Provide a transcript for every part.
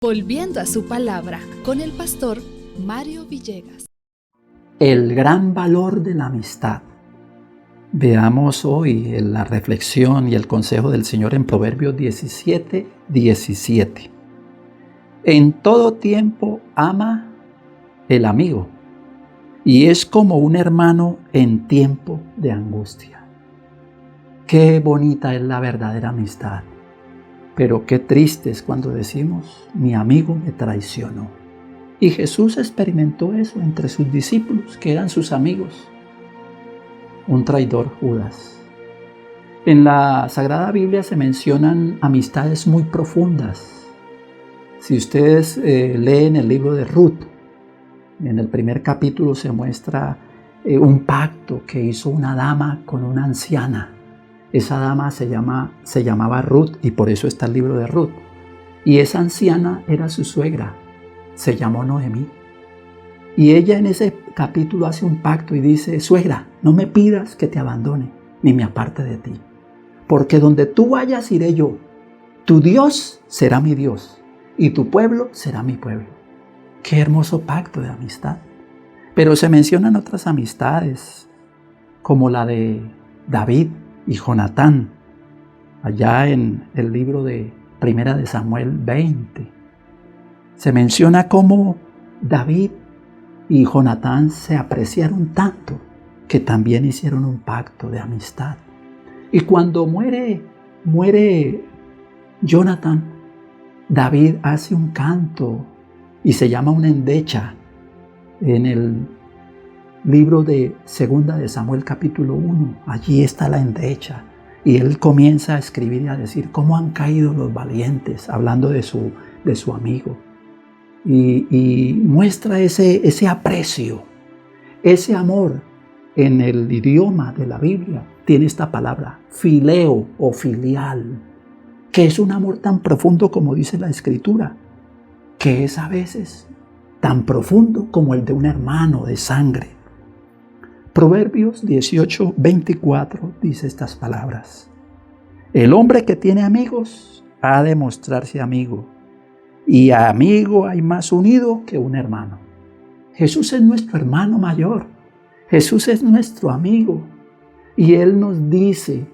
Volviendo a su palabra con el pastor Mario Villegas. El gran valor de la amistad. Veamos hoy la reflexión y el consejo del Señor en Proverbios 17:17. En todo tiempo ama el amigo, y es como un hermano en tiempo de angustia. Qué bonita es la verdadera amistad, pero qué triste es cuando decimos, mi amigo me traicionó. Y Jesús experimentó eso entre sus discípulos, que eran sus amigos. Un traidor, Judas. En la Sagrada Biblia se mencionan amistades muy profundas. Si ustedes leen el libro de Ruth, en el primer capítulo se muestra un pacto que hizo una dama con una anciana. Esa dama se llamaba Ruth y por eso está el libro de Ruth. Y esa anciana era su suegra, se llamó Noemí. Y ella en ese capítulo hace un pacto y dice, suegra, no me pidas que te abandone, ni me aparte de ti. Porque donde tú vayas iré yo. Tu Dios será mi Dios y tu pueblo será mi pueblo. Qué hermoso pacto de amistad. Pero se mencionan otras amistades, como la de David y Jonatán, allá en el libro de Primera de Samuel 20. Se menciona cómo David y Jonatán se apreciaron tanto que también hicieron un pacto de amistad. Y cuando muere Jonatán, David hace un canto y se llama una endecha en el libro de Segunda de Samuel capítulo 1. Allí está la endecha. Y él comienza a escribir y a decir cómo han caído los valientes, hablando de su amigo. Y muestra ese aprecio, ese amor. En el idioma de la Biblia tiene esta palabra, fileo o filial, que es un amor tan profundo como dice la Escritura, que es a veces tan profundo como el de un hermano de sangre. Proverbios 18:24 dice estas palabras. El hombre que tiene amigos ha de mostrarse amigo, y a amigo hay más unido que un hermano. Jesús es nuestro hermano mayor, Jesús es nuestro amigo, y Él nos dice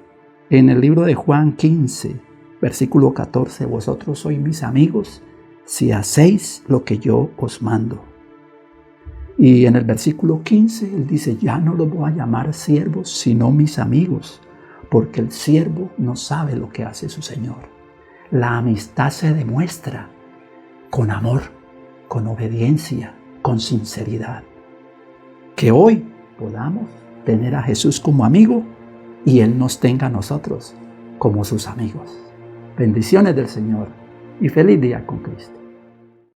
en el libro de Juan 15, versículo 14, vosotros sois mis amigos si hacéis lo que yo os mando. Y en el versículo 15 Él dice, ya no los voy a llamar siervos, sino mis amigos, porque el siervo no sabe lo que hace su Señor. La amistad se demuestra con amor, con obediencia, con sinceridad. Que hoy podamos tener a Jesús como amigo y Él nos tenga a nosotros como sus amigos. Bendiciones del Señor y feliz día con Cristo.